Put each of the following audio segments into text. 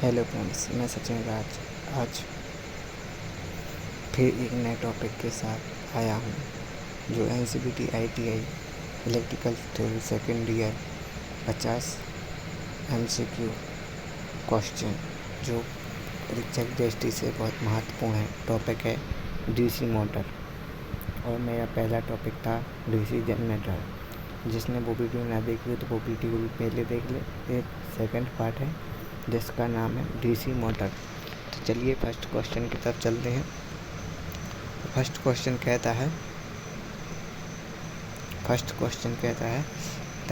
Hello friends, मैं सचिन राज आज फिर एक नए टॉपिक के साथ आया हूँ जो NCVT ITI electrical theory second year 50 MCQ question जो परीक्षा की दृष्टि से बहुत महत्वपूर्ण है टॉपिक है DC मोटर। और मेरा पहला टॉपिक था DC जनरेटर। जिसने वो वीडियो ना देखी हो तो वो वीडियो भी पहले देख ले। एक सेकंड पार्ट है जिसका नाम है DC मोटर। तो चलिए फर्स्ट क्वेश्चन की तरफ चलते हैं। फर्स्ट क्वेश्चन कहता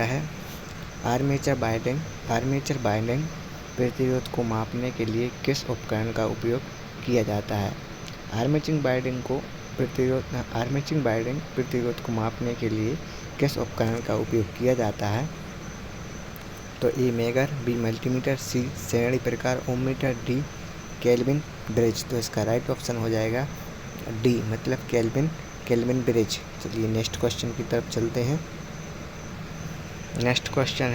है आर्मेचर बाइंडिंग प्रतिरोध को मापने के लिए किस उपकरण का उपयोग किया जाता है। आर्मेचर बाइंडिंग प्रतिरोध को मापने के लिए किस उपकरण का उपयोग किया जाता है। तो ए मेगर, बी मल्टीमीटर, सी श्रेणी प्रकार ओममीटर, डी केल्विन ब्रिज। तो इसका राइट ऑप्शन हो जाएगा डी मतलब केल्विन ब्रिज। चलिए नेक्स्ट क्वेश्चन की तरफ चलते हैं। नेक्स्ट क्वेश्चन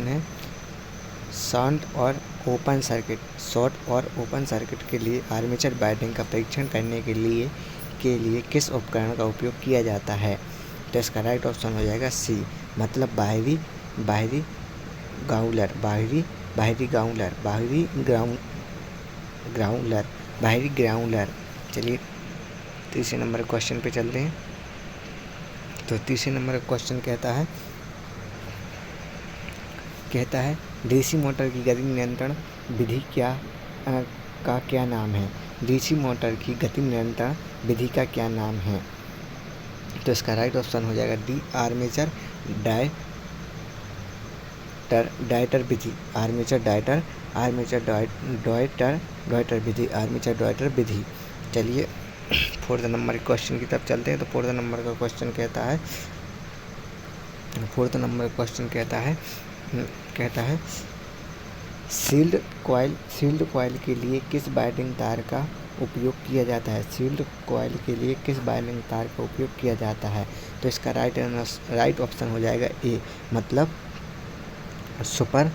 है शॉर्ट और ओपन सर्किट के लिए आर्मेचर वाइंडिंग का परीक्षण करने के लिए किस उपकरण का उपयोग किया जाता है। तो इसका राइट ऑप्शन हो जाएगा सी मतलब बाहरी ग्राउंडर। चलिए तीसरे नंबर क्वेश्चन पे चलते हैं। तो तीसरे नंबर का क्वेश्चन कहता है डीसी मोटर की गति नियंत्रण विधि का क्या नाम है। डीसी मोटर की गति नियंत्रण विधि का क्या नाम है। तो इसका राइट ऑप्शन हो जाएगा डी आर्मेचर डायटर विधि। डायटर विधि। चलिए फोर्थ नंबर क्वेश्चन की तरफ चलते हैं। तो फोर्थ नंबर का क्वेश्चन कहता है सील्ड कॉइल के लिए किस वाइंडिंग तार का उपयोग किया जाता है। सील्ड कॉइल के लिए किस वाइंडिंग तार का उपयोग किया जाता है। तो इसका राइट ऑप्शन हो जाएगा ए मतलब सुपर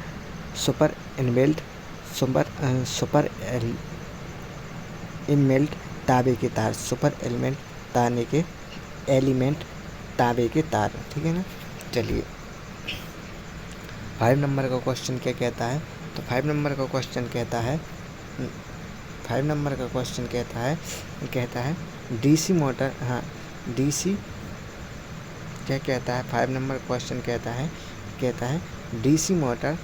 एलिमेंट तांबे के तार। तांबे के तार। ठीक है ना। चलिए 5 नंबर का क्वेश्चन क्या कहता है। तो 5 नंबर का क्वेश्चन कहता है डीसी मोटर। हाँ डीसी क्या कहता है। 5 नंबर क्वेश्चन कहता है डीसी मोटर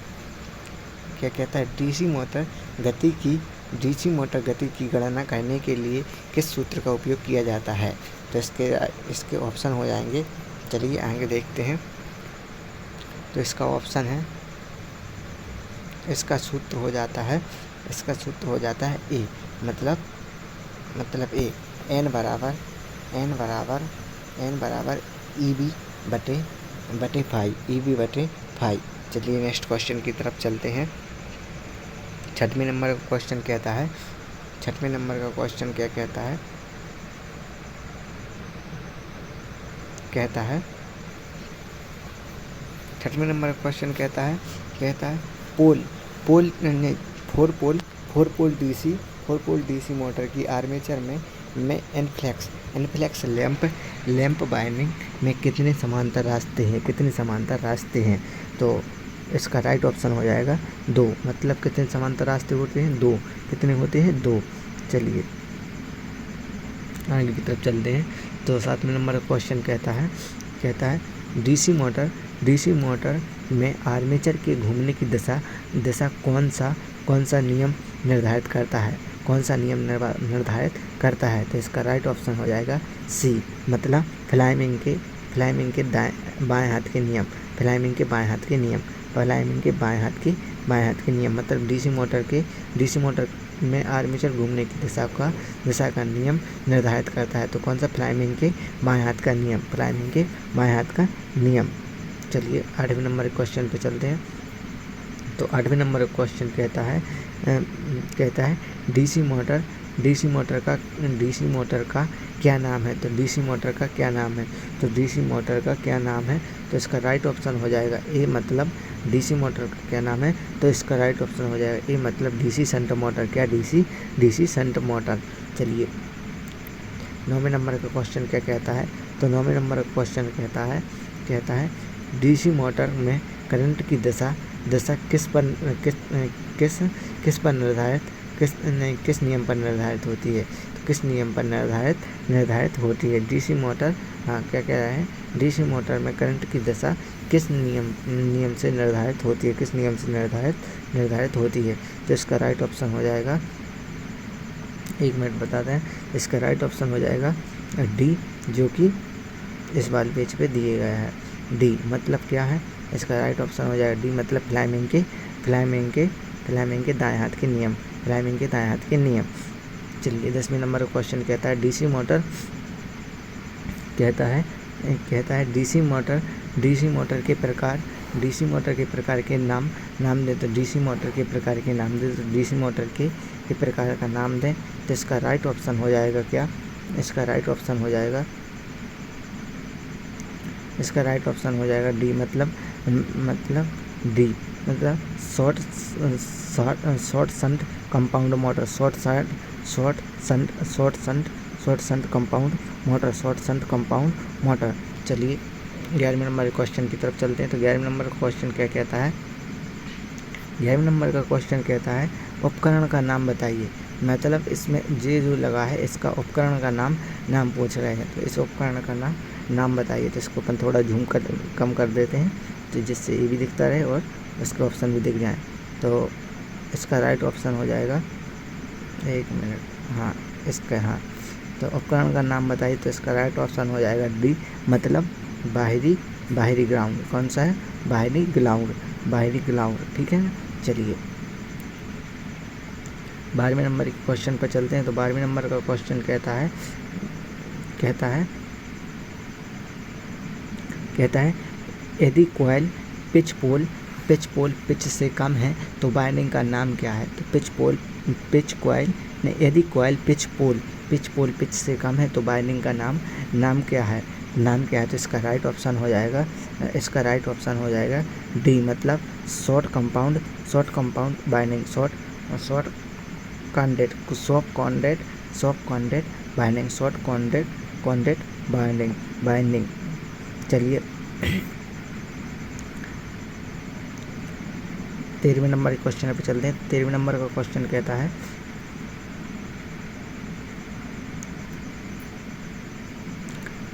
क्या कहता है। डीसी मोटर गति की गणना करने के लिए किस सूत्र का उपयोग किया जाता है। तो इसके ऑप्शन हो जाएंगे। चलिए आगे देखते हैं। तो इसका ऑप्शन है इसका सूत्र हो जाता है ए मतलब ए एन बराबर ईबी बटे 5। चलिए नेक्स्ट क्वेश्चन की तरफ चलते हैं। छठवें नंबर का क्वेश्चन क्या कहता है। छठवें नंबर का क्वेश्चन कहता है 4 पोल डीसी मोटर की आर्मेचर में एनफ्लेक्स लैंप वाइंडिंग में कितने समांतर रास्ते हैं। तो इसका राइट ऑप्शन हो जाएगा 2 मतलब कितने समांतर रास्ते होते हैं 2। कितने होते हैं 2। चलिए आगे की तरफ चलते हैं। तो 7वें नंबर का क्वेश्चन कहता है डीसी मोटर में आर्मेचर के घूमने की दिशा कौन सा नियम निर्धारित करता है। तो इसका राइट ऑप्शन हो जाएगा सी मतलब फ्लाइमिंग के बाएं हाथ के नियम मतलब डीसी मोटर में आर्मेचर घूमने की दिशा का नियम निर्धारित करता है। तो कौन सा फ्लाइमिंग के बाएं हाथ का नियम। चलिए 8वें नंबर क्वेश्चन पे चलते हैं। तो 8वें नंबर क्वेश्चन कहता है डीसी डीसी मोटर का क्या नाम है? तो डीसी मोटर का क्या नाम है? तो डीसी मोटर का क्या नाम है? तो इसका राइट ऑप्शन हो जाएगा ए, मतलब डीसी मोटर का क्या नाम है? तो इसका राइट ऑप्शन हो जाएगा ए, मतलब डीसी शंट मोटर। क्या? DC shunt motor. चलिए 9वें नंबर का क्वेश्चन क्या कहता है? तो 9वें नंबर का क्वेश्चन कहता है डीसी मोटर में करंट की दिशा किस पर निर्धारित किस नियम पर निर्धारित होती है? तो किस नियम पर निर्धारित होती है? डीसी मोटर, हाँ क्या कह रहा है? डीसी मोटर में करंट की दिशा किस नियम से निर्धारित होती है? किस नियम से निर्धारित होती है? तो इसका राइट ऑप्शन हो जाएगा, 1 मिनट बताते हैं। इसका राइट ऑप्शन हो जाएगा डी, जो कि इस वाले पेज पे दिए गया है। डी मतलब क्या है? इसका राइट ऑप्शन हो जाएगा डी, मतलब फ्लेमिंग के दाएं हाथ के नियम। फ्लेमिंग के दाएं हाथ के नियम। चलिए 10वें नंबर का क्वेश्चन कहता है डीसी मोटर डीसी मोटर के प्रकार के नाम दे। तो डीसी मोटर के प्रकार के नाम दे, तो डीसी मोटर के प्रकार का नाम दें। तो इसका राइट ऑप्शन हो जाएगा क्या? इसका राइट ऑप्शन हो जाएगा डी, मतलब short shunt compound motor. Short shunt compound motor. चलिए 11वें नंबर के क्वेश्चन की तरफ चलते हैं। तो 11वें नंबर का क्वेश्चन क्या कहता है? 11वें नंबर का क्वेश्चन कहता है उपकरण का नाम बताइए। मतलब इसमें जो लगा है इसका उपकरण का नाम पूछ रहे हैं। तो इस उपकरण का नाम बताइए। तो इसको अपन थोड़ा झूम कर कम कर देते हैं, तो जिससे ये भी दिखता रहे और इसके ऑप्शन भी दिख जाएं। तो इसका राइट ऑप्शन हो जाएगा, 1 मिनट, हाँ इसका, हाँ तो उपकरण का नाम बताइए। तो इसका राइट ऑप्शन हो जाएगा डी, मतलब बाहरी ग्राउंड। कौन सा है? बाहरी ग्राउंड। ठीक है ना। चलिए 12वें नंबर के क्वेश्चन पर चलते हैं। तो 12वें नंबर का क्वेश्चन कहता है यदि कॉइल पिच से कम है तो वाइंडिंग का नाम क्या है? तो यदि कॉइल पिच से कम है तो वाइंडिंग का नाम क्या है? तो इसका राइट ऑप्शन हो जाएगा डी, मतलब शॉर्ट कंपाउंड बाइंडिंग। शॉर्ट कॉन्डेट बाइंडिंग। चलिए 13वें नंबर के क्वेश्चन पे चलते हैं। 13वें नंबर का क्वेश्चन कहता है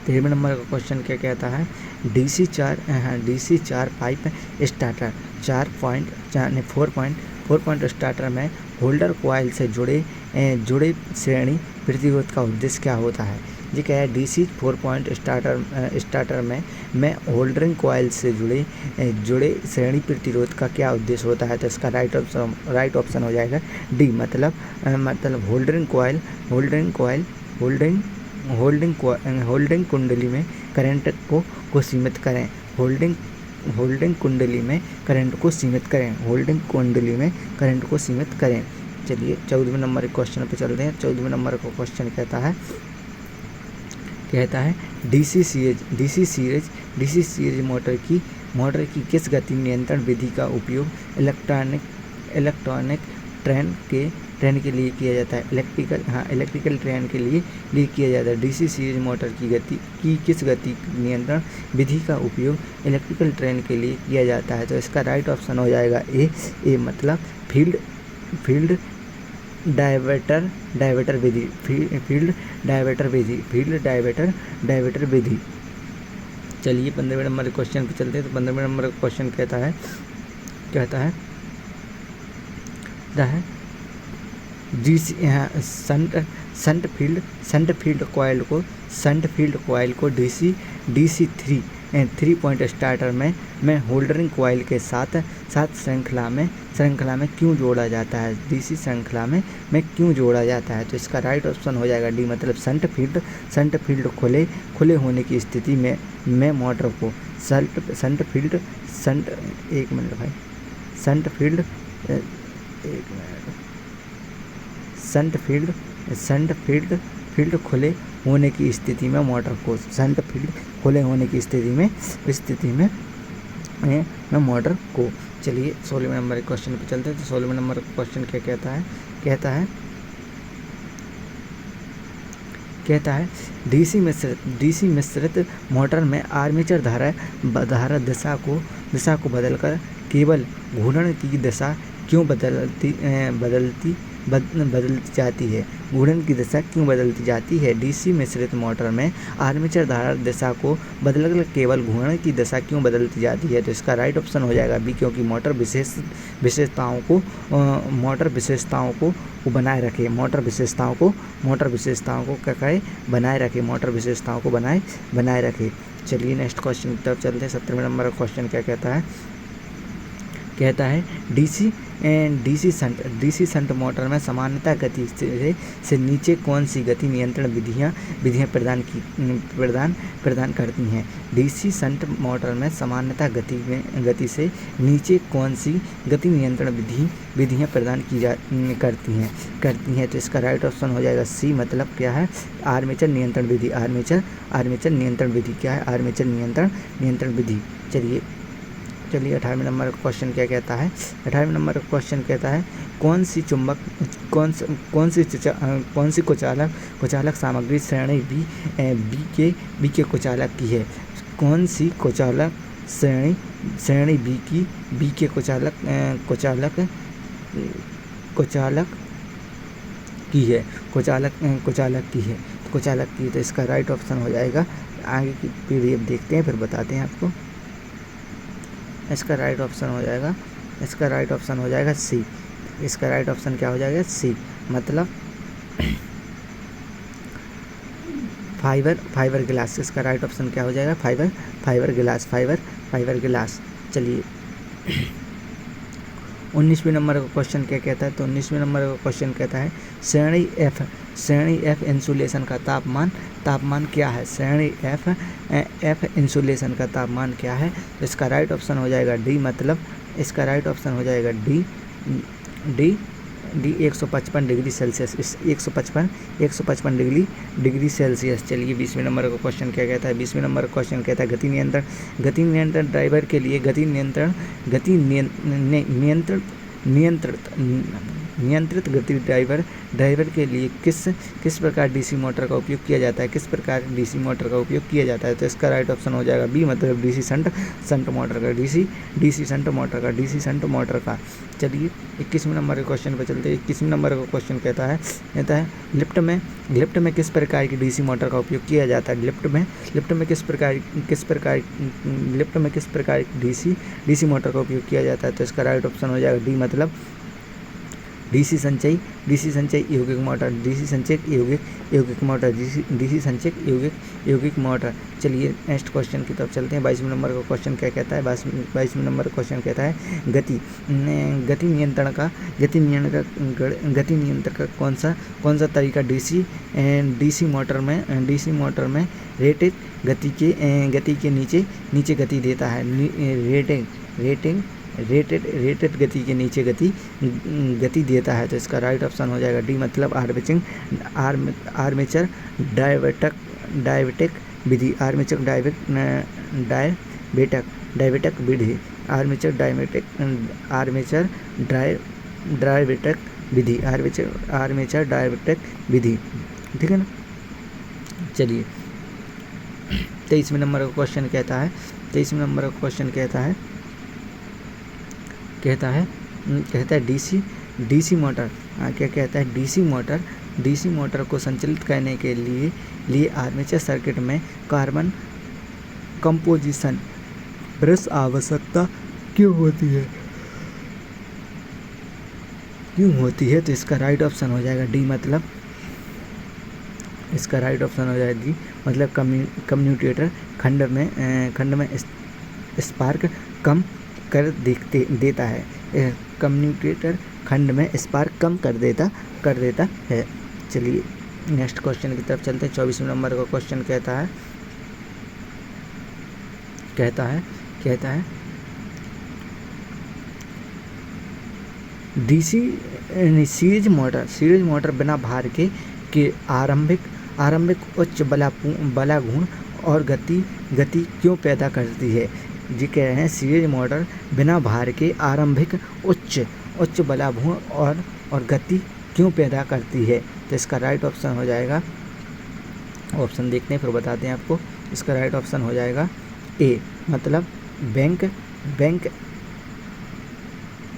13वें नंबर का क्वेश्चन क्या कहता है? DC 4 pipe starter 4 point starter में होल्डर कॉइल से जुड़े श्रेणी प्रतिरोध का उद्देश्य क्या होता है? ये क्या है? डीसी 4 पॉइंट स्टार्टर में होल्डरिंग कॉइल से जुड़े श्रेणी प्रतिरोध का क्या उद्देश्य होता है? तो इसका राइट ऑप्शन हो जाएगा डी, मतलब होल्डिंग कुंडली में करंट को सीमित करें। होल्डिंग कुंडली में करंट को सीमित करें। चलिए 14वें नंबर के क्वेश्चन पे चलते हैं। 14वें नंबर का क्वेश्चन कहता है डीसी सीरीज मोटर की किस गति नियंत्रण विधि का उपयोग इलेक्ट्रॉनिक ट्रेन के लिए किया जाता है? इलेक्ट्रिकल ट्रेन के लिए किया जाता है। डीसी सीरीज मोटर की किस गति नियंत्रण विधि का उपयोग इलेक्ट्रिकल ट्रेन के लिए किया जाता है? तो इसका राइट ऑप्शन हो जाएगा ए, मतलब फील्ड डाइवर्टर विधि। चलिए 15वें नंबर के क्वेश्चन पे चलते हैं। तो 15वें नंबर का क्वेश्चन कहता है डीसी शंट फील्ड कॉइल को डीसी 3 पॉइंट स्टार्टर में होल्डरिंग कॉइल के साथ श्रृंखला में क्यों जोड़ा जाता है? डीसी श्रृंखला में क्यों जोड़ा जाता है? तो इसका राइट ऑप्शन हो जाएगा डी, मतलब शंट फील्ड खुले होने की स्थिति में मोटर को शंट फील्ड शंट फील्ड खुले होने की स्थिति में मोटर को, शंट फील्ड खुले होने की स्थिति में मोटर को। चलिए 16वें नंबर के क्वेश्चन पे चलते हैं। तो 16वें नंबर का क्वेश्चन क्या कहता है डीसी मिश्रित मोटर में आर्मेचर धारा दिशा को बदलकर केवल घूर्णन की दिशा क्यों बदलती जाती है? घूर्णन की दिशा क्यों बदलती जाती है? डीसी मिश्रित मोटर में आर्मेचर धारा दिशा को बदलकर केवल घूर्णन की दिशा क्यों बदलती जाती है? तो इसका राइट ऑप्शन हो जाएगा बी, क्योंकि मोटर विशेषताओं को बनाए रखे, मोटर विशेषताओं को क्या करें? बनाए रखे। चलिए नेक्स्ट क्वेश्चन की तरफ चलते हैं। 17वें नंबर का क्वेश्चन क्या कहता है डीसी शंट मोटर में सामान्यतः गति से नीचे कौन सी गति नियंत्रण विधियां प्रदान करती हैं? डीसी शंट मोटर में सामान्यतः गति से नीचे कौन सी गति नियंत्रण विधियां प्रदान करती हैं? तो इसका राइट ऑप्शन हो जाएगा सी, मतलब क्या है? आर्मेचर नियंत्रण विधि। आर्मेचर नियंत्रण विधि क्या है? आर्मेचर नियंत्रण विधि। चलिए 18वें नंबर का क्वेश्चन क्या कहता है? 18वें नंबर का क्वेश्चन कहता है कौन सी कुचालक सामग्री श्रेणी बी के कुचालक की है? कौन सी कुचालक श्रेणी बी के कुचालक की है? तो इसका राइट ऑप्शन हो जाएगा, आगे की पीडीएफ देखते हैं फिर बताते हैं आपको। इसका राइट ऑप्शन हो जाएगा सी। इसका राइट ऑप्शन क्या हो जाएगा? सी, मतलब फाइबर गिलास। इसका राइट ऑप्शन क्या हो जाएगा? फाइबर गिलास। चलिए 19वें नंबर का क्वेश्चन क्या कहता है? तो 19वें नंबर का क्वेश्चन कहता है श्रेणी एफ इंसुलेशन का तापमान क्या है? श्रेणी एफ इंसुलेशन का तापमान क्या है? इसका राइट ऑप्शन हो जाएगा डी, मतलब इसका राइट ऑप्शन हो जाएगा D 155 degree Celsius. 155 degree Celsius. चलिए 20वें नंबर का क्वेश्चन क्या कहता है? 20वें नंबर का क्वेश्चन कहता है गति नियंत्रण ड्राइवर के लिए नियंत्रित गति ड्राइवर के लिए किस प्रकार डीसी मोटर का उपयोग किया जाता है? तो इसका राइट ऑप्शन हो जाएगा बी, मतलब डीसी शंट मोटर का। चलिए 21वें नंबर के क्वेश्चन पर चलते हैं। 21वें नंबर का क्वेश्चन कहता है लिफ्ट में किस प्रकार की डीसी मोटर का उपयोग किया जाता है? लिफ्ट में किस प्रकार की डीसी मोटर का उपयोग किया जाता है? तो इसका राइट ऑप्शन हो जाएगा डी, मतलब डीसी संचयी यौगिक मोटर। चलिए नेक्स्ट क्वेश्चन की तरफ चलते हैं। 22वें नंबर का क्वेश्चन क्या कहता है? 22वें नंबर का क्वेश्चन कहता है गति नियंत्रण का कौन सा तरीका डीसी मोटर में रेटेड गति के नीचे गति देता है? रेटेड गति के नीचे गति देता है। तो इसका राइट ऑप्शन हो जाएगा डी, मतलब आर्मेचर डायवेटिक विधि। आर्मेचर डायवेटिक विधि। ठीक है ना? चलिए 23वें नंबर का क्वेश्चन कहता है डीसी मोटर क्या कहता है? डीसी मोटर को संचालित करने के लिए आर्मेचर सर्किट में कार्बन कंपोजिशन ब्रश आवश्यकता क्यों होती है? तो इसका राइट ऑप्शन हो जाएगा डी, मतलब इसका राइट ऑप्शन हो जाएगा डी, मतलब कम्यूटेटर खंड में स्पार्क कम कर देता है। कम्यूटेटर खंड में स्पार्क कम कर देता है। चलिए नेक्स्ट क्वेश्चन की तरफ चलते हैं। 24वें नंबर का क्वेश्चन कहता है डीसी सीरीज मोटर बिना भार के के आरंभिक उच्च बलागुण और गति क्यों पैदा करती है। जी कह रहे हैं सीरीज मोटर बिना भार के आरंभिक उच्च बलागुण और गति क्यों पैदा करती है। तो इसका राइट ऑप्शन हो जाएगा, ऑप्शन देखते हैं फिर बताते हैं आपको। इसका राइट ऑप्शन हो जाएगा ए, मतलब बैंक।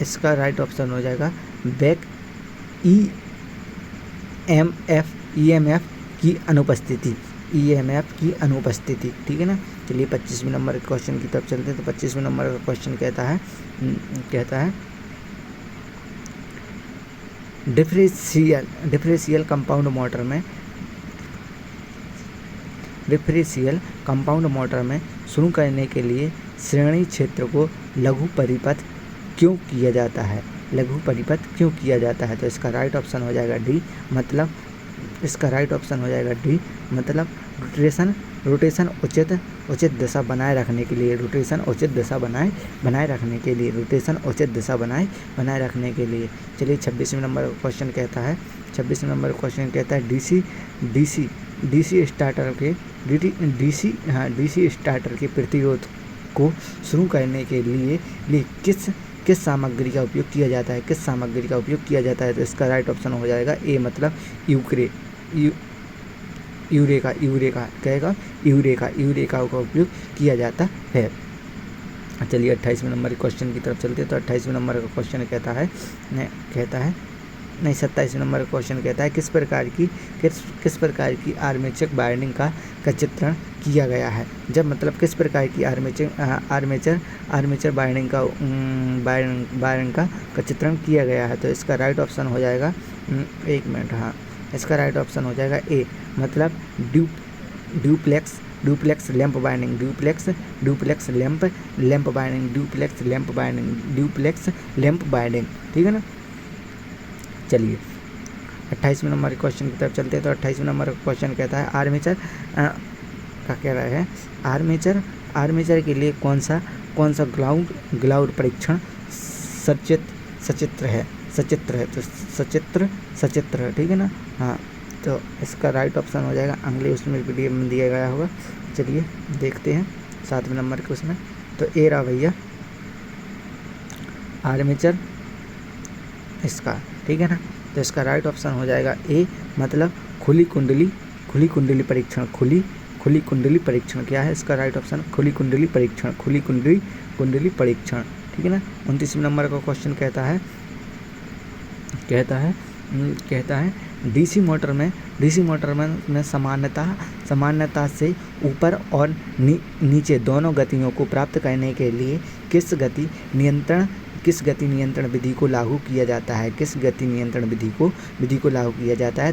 इसका राइट ऑप्शन हो जाएगा बैक ईएमएफ की अनुपस्थिति, ठीक है ना। चलिए 25वें नंबर के क्वेश्चन की तरफ चलते हैं। तो 25वें नंबर का क्वेश्चन कहता है डिफरेंशियल कंपाउंड मोटर में शुरू करने के लिए श्रेणी क्षेत्र को लघु परिपथ क्यों किया जाता है। तो इसका राइट ऑप्शन हो जाएगा डी, मतलब इसका राइट ऑप्शन हो जाएगा डी, मतलब रोटेशन उचित दिशा बनाए रखने के लिए, चलिए 26वें नंबर का क्वेश्चन कहता है डीसी स्टार्टर के प्रतिरोध को शुरू करने के लिए किस सामग्री का उपयोग किया जाता है। तो इसका राइट ऑप्शन हो जाएगा ए, मतलब यूरेका का उपयोग किया जाता है। चलिए 28वें नंबर के क्वेश्चन की तरफ चलते हैं। तो 28वें नंबर का क्वेश्चन कहता है 27वें नंबर का क्वेश्चन कहता है किस प्रकार की आर्मेचर वायरिंग का चित्रण किया गया है। जब मतलब किस प्रकार की आर्मेचर वायरिंग का चित्रण किया गया है। तो इसका राइट ऑप्शन हो जाएगा, एक मिनट, हाँ, इसका राइट ऑप्शन हो जाएगा ए, मतलब ड्यूप्लेक्स लैंप बाइंडिंग, ठीक है ना। चलिए 28वें नंबर के क्वेश्चन की तरफ चलते हैं। तो 28वें नंबर का क्वेश्चन कहता है आर्मेचर का कह रहा है आर्मेचर के लिए कौन सा ग्लाउड परीक्षण सचित्र है। तो सचित्र है, ठीक है ना। हाँ, तो इसका राइट ऑप्शन हो जाएगा, अगले उसमें पीडीएफ में दिया गया होगा। चलिए देखते हैं 7वें नंबर के उसमें। तो ए रहा भैया आर्मेचर इसका, ठीक है ना। तो इसका राइट ऑप्शन हो जाएगा ए, मतलब खुली कुंडली परीक्षण। खुली कुंडली परीक्षण क्या है इसका राइट ऑप्शन, खुली कुंडली परीक्षण, ठीक है ना। 29वें नंबर का क्वेश्चन कहता है डीसी मोटर में सामान्यता से ऊपर और नीचे दोनों गतियों को प्राप्त करने के लिए किस गति नियंत्रण विधि को लागू किया जाता है।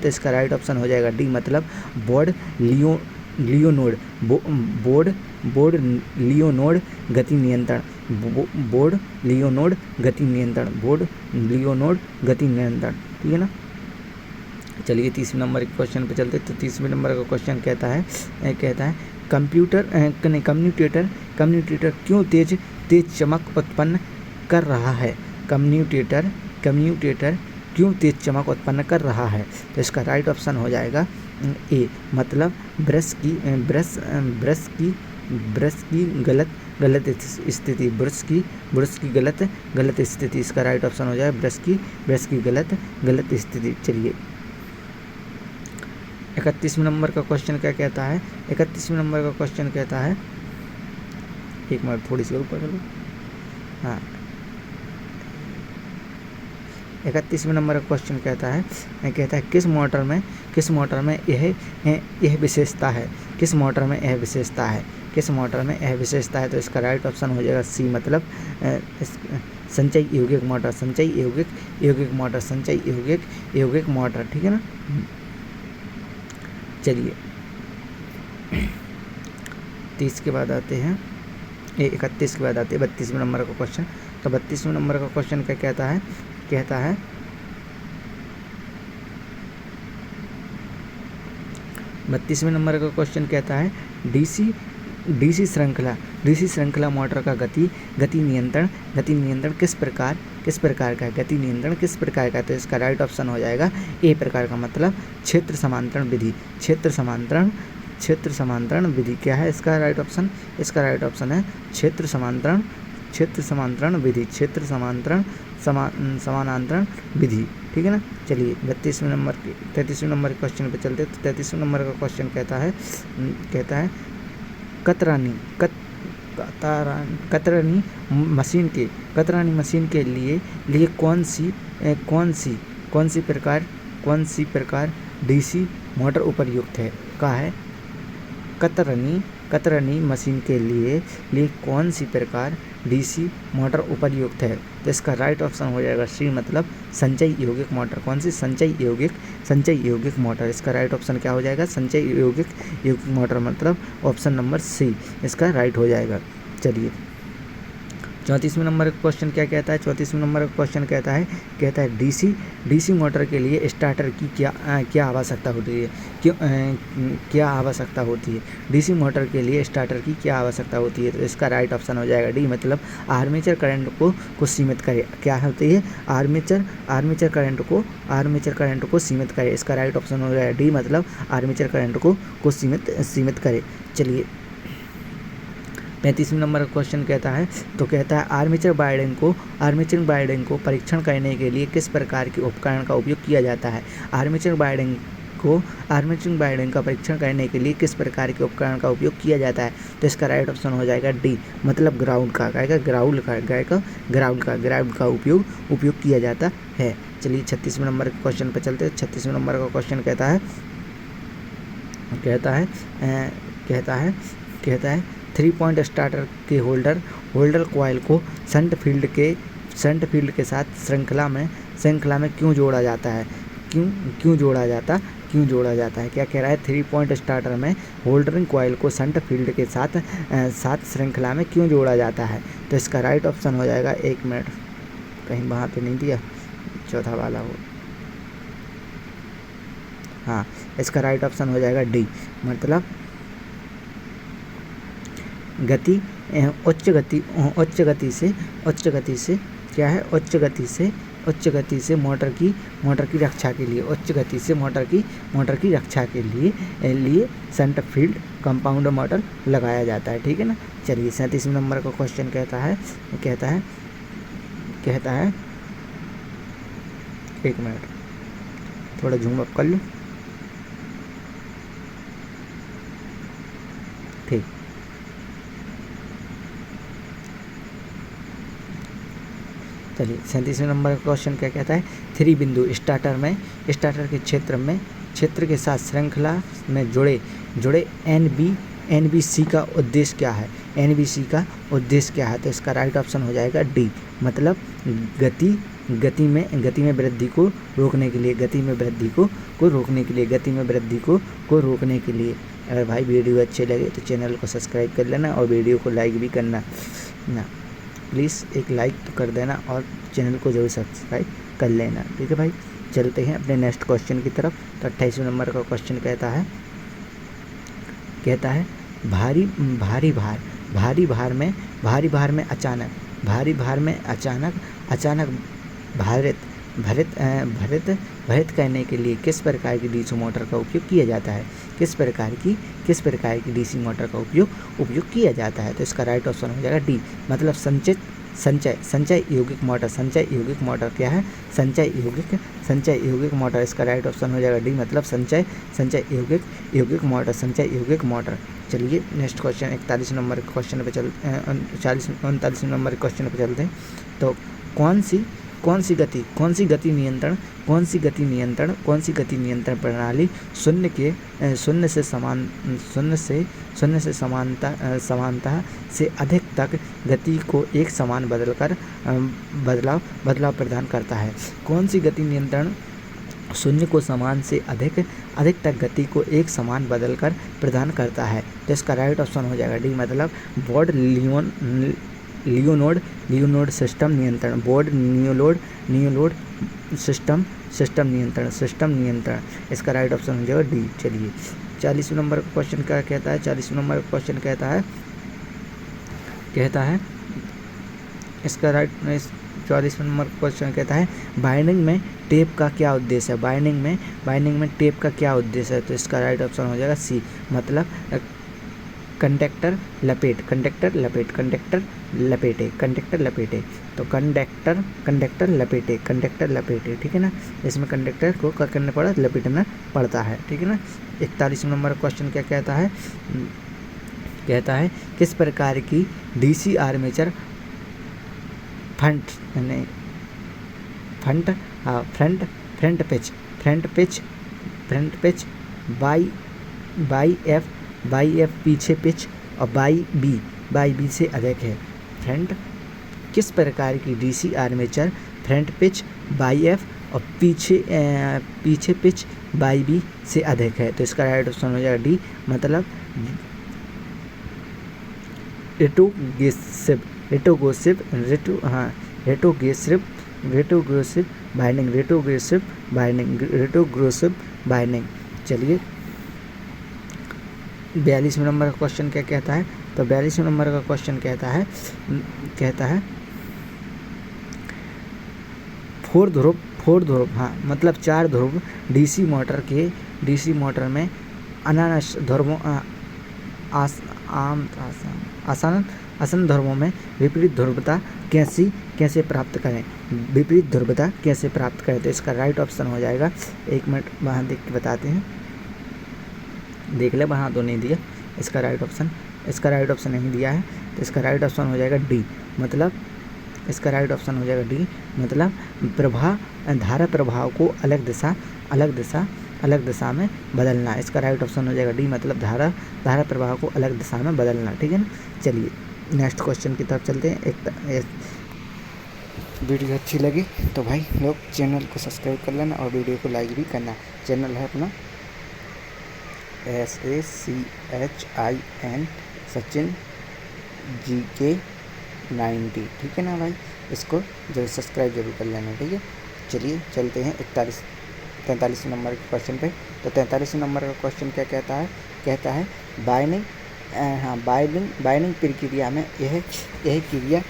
तो इसका राइट ऑप्शन हो जाएगा डी, मतलब बोर्ड लियोनोड गति नियंत्रण, ठीक है ना। चलिए 30वें नंबर के क्वेश्चन पे चलते। तो 30वें नंबर का क्वेश्चन कहता है कम्यूटेटर क्यों तेज चमक उत्पन्न कर रहा है। कम्यूटेटर क्यों तेज चमक उत्पन्न कर रहा है। तो इसका राइट ऑप्शन हो जाएगा ए, मतलब ब्रश की गलत स्थिति, गलत स्थिति। इसका राइट ऑप्शन हो जाएगा ब्रश की गलत स्थिति। चलिए 31वें नंबर का क्वेश्चन क्या कहता है। 31वें नंबर का क्वेश्चन कहता है, एक मिनट थोड़ी सी ऊपर चलो, हाँ, 31वें नंबर का क्वेश्चन कहता है किस मोटर में यह विशेषता है। तो इसका राइट ऑप्शन हो जाएगा सी, मतलब संचयी यौगिक मोटर, ठीक है ना। चलिए 30 के बाद आते हैं, 31 के बाद आते हैं 32वें नंबर का क्वेश्चन। तो 32वें नंबर का क्वेश्चन क्या कहता है 32वें नंबर का क्वेश्चन कहता है डीसी डीसी श्रृंखला मोटर का गति नियंत्रण किस प्रकार का है? गति नियंत्रण किस प्रकार का है? तो इसका राइट ऑप्शन हो जाएगा ए प्रकार का, मतलब क्षेत्र समांतरण विधि। क्षेत्र समांतरण विधि क्या है इसका राइट ऑप्शन? इसका राइट ऑप्शन है क्षेत्र समांतरण विधि, क्षेत्र समानांतरण विधि। ठीक है ना। चलिए 33वें नंबर के क्वेश्चन पे चलते हैं। तो 33वें नंबर का क्वेश्चन कहता है कतरनी मशीन के लिए कौन सी प्रकार डीसी मोटर उपयुक्त है? कहा है कतरनी मशीन के लिए कौन सी प्रकार डीसी मोटर उपयुक्त है? तो इसका राइट ऑप्शन हो जाएगा सी, मतलब संचय यौगिक मोटर। कौन सी? संचय यौगिक मोटर। इसका राइट ऑप्शन क्या हो जाएगा? संचय यौगिक मोटर, मतलब ऑप्शन नंबर सी इसका राइट हो जाएगा। चलिए 34वें नंबर का क्वेश्चन क्या कहता है? 34वें नंबर का क्वेश्चन कहता है डीसी मोटर के लिए स्टार्टर की क्या आवश्यकता होती है? क्या आवश्यकता होती है? डीसी मोटर के लिए स्टार्टर की क्या आवश्यकता होती है? तो इसका राइट ऑप्शन हो जाएगा डी, मतलब आर्मेचर करंट को सीमित करे। क्या होती है? आर्मेचर करंट को सीमित करे। इसका राइट ऑप्शन हो जाएगा डी, मतलब आर्मेचर करंट को सीमित करे। चलिए 35वें नंबर का क्वेश्चन कहता है आर्मेचर वायरिंग को परीक्षण करने के लिए किस प्रकार के उपकरण का उपयोग किया जाता है? आर्मेचर वायरिंग का परीक्षण करने के लिए किस प्रकार के उपकरण का उपयोग किया जाता है? तो इसका राइट ऑप्शन हो जाएगा डी, मतलब ग्राउंड का उपयोग किया जाता है। चलिए 36वें नंबर के क्वेश्चन पर चलते हैं। 36वें नंबर का क्वेश्चन कहता है 3 पॉइंट स्टार्टर के होल्डर कॉइल को शंट फील्ड के साथ श्रृंखला में क्यों जोड़ा जाता है? क्यों जोड़ा जाता है? क्या कह रहा है? 3 पॉइंट स्टार्टर में होल्डरिंग कॉइल को शंट फील्ड के साथ श्रृंखला में क्यों जोड़ा जाता है? तो इसका राइट ऑप्शन हो जाएगा, 1 मिनट कहीं वहाँ पे नहीं दिया, चौथा वाला हो, हाँ इसका राइट ऑप्शन हो जाएगा डी, मतलब उच्च गति से मोटर की रक्षा के लिए, उच्च गति से मोटर की रक्षा के लिए शंट फील्ड कंपाउंड मोटर लगाया जाता है। ठीक है ना। चलिए 37वें नंबर का क्वेश्चन कहता है 1 मिनट थोड़ा जूम अप कर लूँ। ठीक, चलिए 37वें नंबर का क्वेश्चन क्या कहता है? 3 बिंदु स्टार्टर के क्षेत्र के साथ श्रृंखला में जुड़े एनबीसी का उद्देश्य क्या है? एनबीसी का उद्देश्य क्या है? तो इसका राइट ऑप्शन हो जाएगा डी, मतलब गति में वृद्धि को रोकने के लिए। अगर भाई वीडियो अच्छे लगे तो चैनल को सब्सक्राइब कर लेना और वीडियो को लाइक भी करना ना, प्लीज़ एक लाइक तो कर देना और चैनल को जरूर सब्सक्राइब कर लेना। ठीक है भाई, चलते हैं अपने नेक्स्ट क्वेश्चन की तरफ। तो 28वें नंबर का क्वेश्चन कहता है भारी भार में अचानक भारित करने के लिए किस प्रकार की डीसी मोटर का उपयोग किया जाता है? किस प्रकार की डीसी मोटर का उपयोग किया जाता है? तो इसका राइट ऑप्शन हो जाएगा डी, मतलब संचय यौगिक मोटर। क्या है? संचय यौगिक मोटर। इसका राइट ऑप्शन हो जाएगा डी, मतलब संचय यौगिक मोटर। चलिए नेक्स्ट क्वेश्चन 41 नंबर के क्वेश्चन पे 39 नंबर के क्वेश्चन पे चलते हैं। तो कौन सी गति नियंत्रण प्रणाली शून्य से समानता से अधिक तक गति को एक समान बदलाव प्रदान करता है? कौन सी गति नियंत्रण शून्य को समान से अधिक तक गति को एक समान बदलकर प्रदान करता है? तो इसका राइट ऑप्शन हो जाएगा डी, मतलब बोर्ड लियोनोड सिस्टम नियंत्रण। बोर्ड नियोलोड सिस्टम नियंत्रण। इसका राइट ऑप्शन हो जाएगा डी। चलिए 40वें नंबर का क्वेश्चन क्या कहता है? 40वें नंबर का क्वेश्चन कहता है कहता है इसका राइट 44 नंबर क्वेश्चन कहता है बाइंडिंग में टेप का क्या उद्देश्य है। बाइंडिंग में टेप का क्या उद्देश्य है। तो इसका राइट ऑप्शन हो जाएगा सी, मतलब कंडक्टर लपेटे। तो कंडक्टर लपेटे, ठीक है ना। इसमें कंडक्टर को क्या करना पड़ा, लपेटना पड़ता है, ठीक है ना। 41 नंबर क्वेश्चन क्या कहता है, कहता है किस प्रकार की DC armature front pitch by F पीछे पिच और बाई बी से अधिक है। किस प्रकार की DC armature front pitch by F और पीछे पिच बाई बी से अधिक है। तो इसका राइट ऑप्शन हो जाएगा डी, मतलब रेट्रोग्रेसिव बाइंडिंग। चलिए 42 नंबर का क्वेश्चन क्या कहता है। तो 42 नंबर का क्वेश्चन कहता है फोर ध्रुव, हाँ, मतलब 4 ध्रुव डीसी मोटर में अनानस ध्रुवों आसन ध्रुवों में विपरीत ध्रुवता कैसे प्राप्त करें। तो इसका राइट ऑप्शन हो जाएगा, 1 मिनट वहाँ देख के बताते हैं, देख ले वहाँ तो नहीं दिया इसका राइट ऑप्शन नहीं दिया है। तो इसका राइट ऑप्शन हो जाएगा डी, मतलब इसका राइट ऑप्शन हो जाएगा डी, मतलब धारा प्रभाव को अलग दिशा में बदलना। इसका राइट ऑप्शन हो जाएगा डी, मतलब धारा प्रभाव को अलग दिशा में बदलना, ठीक है ना। चलिए नेक्स्ट क्वेश्चन की तरफ चलते हैं। वीडियो अच्छी लगी तो भाई लोग चैनल को सब्सक्राइब कर लेना और वीडियो को लाइक भी करना। चैनल है अपना SACHIN सचिन GK 90, ठीक है ना भाई। इसको जरूर सब्सक्राइब जरूर कर लेना, ठीक है। चलिए चलते हैं 43 नंबर के क्वेश्चन पे। तो 43 नंबर का क्वेश्चन क्या कहता है बाइंडिंग प्रक्रिया में यह क्रिया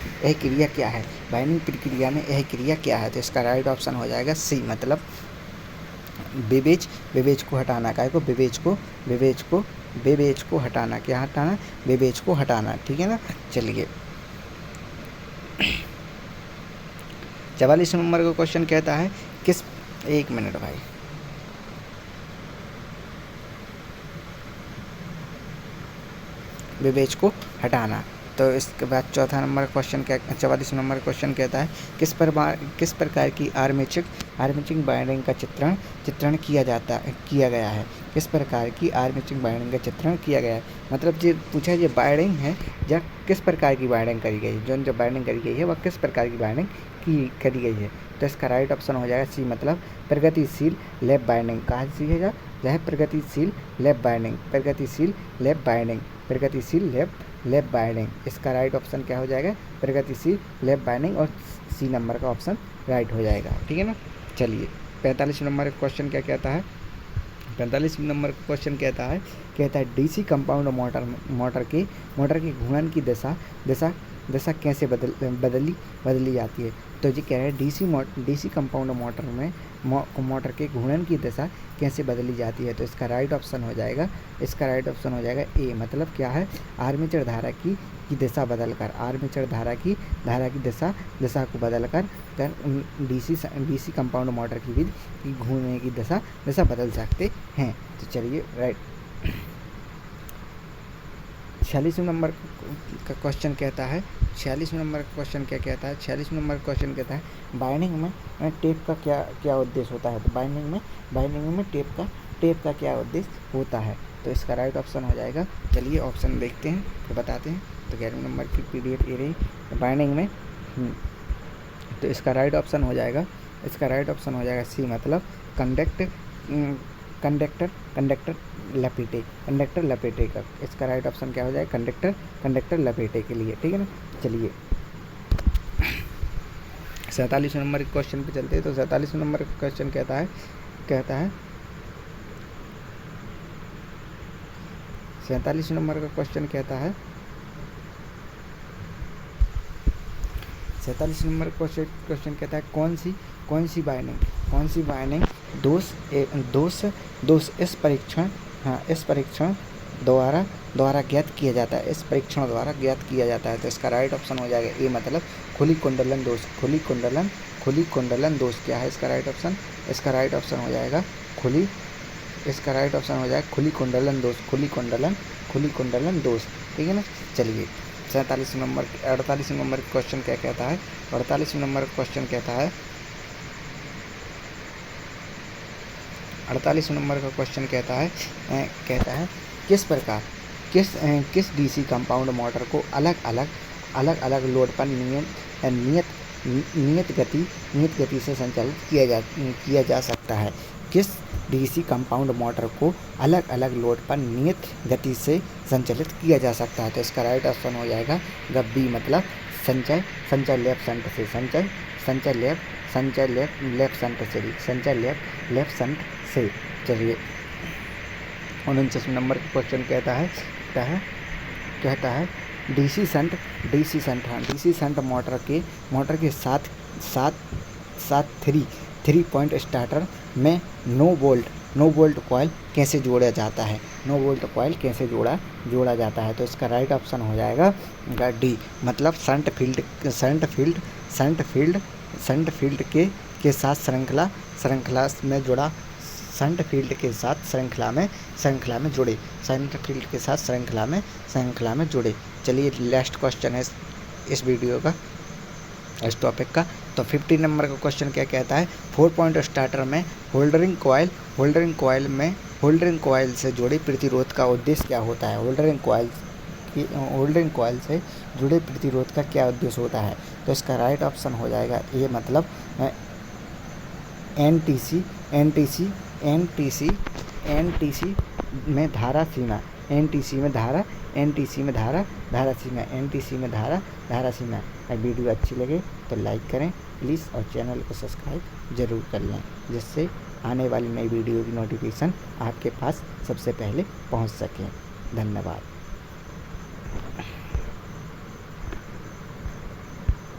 क्या है। बाइंडिंग प्रक्रिया में यह क्रिया क्या है। तो इसका राइट ऑप्शन हो जाएगा सी, मतलब विवेच को हटाना। काय को विवेच को हटाना, क्या हटाना, विवेच को हटाना, ठीक है ना। चलिए 44 नंबर का क्वेश्चन कहता है किस, 1 मिनट भाई, विवेच को हटाना। तो इसके बाद चौथा नंबर क्वेश्चन 44 नंबर क्वेश्चन कहता है किस प्रकार की आर्मेचर बाइंडिंग का चित्रण किया गया है। किस प्रकार की आर्मेचर बाइंडिंग का चित्रण किया गया है, मतलब जो पूछा है, ये बाइंडिंग है या किस प्रकार की बाइंडिंग करी गई है। जो बाइंडिंग करी गई है वह किस प्रकार की बाइंडिंग करी गई है। तो इसका राइट ऑप्शन हो जाएगा सी, मतलब प्रगतिशील लैप बाइंडिंग। कहा सीखेगा, यह प्रगतिशील लैप बाइंडिंग। इसका राइट ऑप्शन क्या हो जाएगा, प्रगतिशील लैप बाइंडिंग, और सी नंबर का ऑप्शन राइट हो जाएगा, ठीक है ना। चलिए 45 नंबर का क्वेश्चन क्या कहता है। 45 नंबर का क्वेश्चन कहता है डीसी कंपाउंड मोटर की घूर्णन की दिशा कैसे बदली जाती है। तो जी कह रहे हैं डीसी कंपाउंड मोटर के घूर्णन की दिशा कैसे बदली जाती है। तो इसका राइट ऑप्शन हो जाएगा ए, मतलब क्या है, आर्मेचर धारा की दिशा बदलकर, आर्मेचर धारा की दिशा को बदलकर डीसी कंपाउंड मोटर की घूमने की दिशा बदल सकते हैं। तो चलिए राइट 46 नंबर का क्वेश्चन कहता है, 46 नंबर का क्वेश्चन क्या कहता है। 46 नंबर का क्वेश्चन कहता है बाइंडिंग में टेप का क्या उद्देश्य होता है। तो बाइंडिंग में टेप का क्या उद्देश्य होता है। तो इसका राइट ऑप्शन हो जाएगा, चलिए ऑप्शन देखते हैं तो बताते हैं। तो 11 नंबर की PDF ये रही बाइंडिंग में। तो इसका राइट ऑप्शन हो जाएगा सी, मतलब कंडक्टर लपेटे का। इसका राइट ऑप्शन क्या हो जाएगा, कंडक्टर लपेटे के लिए, ठीक है ना। चलिए 47 नंबर के क्वेश्चन पे चलते हैं। तो 47 नंबर का क्वेश्चन कहता है 47 नंबर का क्वेश्चन कहता है 47 नंबर क्वेश्चन कहता है कौन सी बाइंडिंग दोष इस परीक्षण द्वारा ज्ञात किया जाता है, इस परीक्षण द्वारा ज्ञात किया जाता है। तो इसका राइट ऑप्शन हो जाएगा ए, मतलब खुली कुंडलन दोष। क्या है इसका राइट ऑप्शन? इसका राइट ऑप्शन हो जाएगा खुली कुंडलन दोष। ठीक है ना। चलिए 48 नंबर क्वेश्चन क्या कहता है? 48 नंबर क्वेश्चन कहता है 48 नंबर का क्वेश्चन कहता है किस डीसी कंपाउंड मोटर को अलग अलग लोड पर नियत गति से संचालित किया जा सकता है। किस डीसी कंपाउंड मोटर को अलग अलग लोड पर नियत गति से संचालित किया जा सकता है। तो इसका राइट ऑप्शन हो जाएगा बी, मतलब संचय लेफ्ट शंट से। चलिए 49 नंबर का क्वेश्चन कहता है डीसी शंट मोटर के साथ 3 पॉइंट स्टार्टर में नो बोल्ट कॉइल कैसे जोड़ा जाता है? जोड़ा जाता है। तो इसका राइट ऑप्शन हो जाएगा डी, मतलब शंट फील्ड के साथ श्रृंखला में जुड़ा, शंट फील्ड के साथ श्रृंखला में जुड़े। चलिए लास्ट क्वेश्चन है इस वीडियो का, इस टॉपिक का। तो 50 नंबर का क्वेश्चन क्या कहता है? 4 पॉइंट स्टार्टर में होल्डरिंग कॉइल से जुड़े प्रतिरोध का उद्देश्य क्या होता है? होल्डरिंग कॉइल से जुड़े प्रतिरोध का क्या उद्देश्य होता है? तो इसका राइट ऑप्शन हो जाएगा ए, मतलब एनटीसी में धारा सीमा। वीडियो अच्छी लगे तो लाइक करें प्लीज़, और चैनल को सब्सक्राइब ज़रूर कर लें, जिससे आने वाली नई वीडियो की नोटिफिकेशन आपके पास सबसे पहले पहुंच सके। धन्यवाद।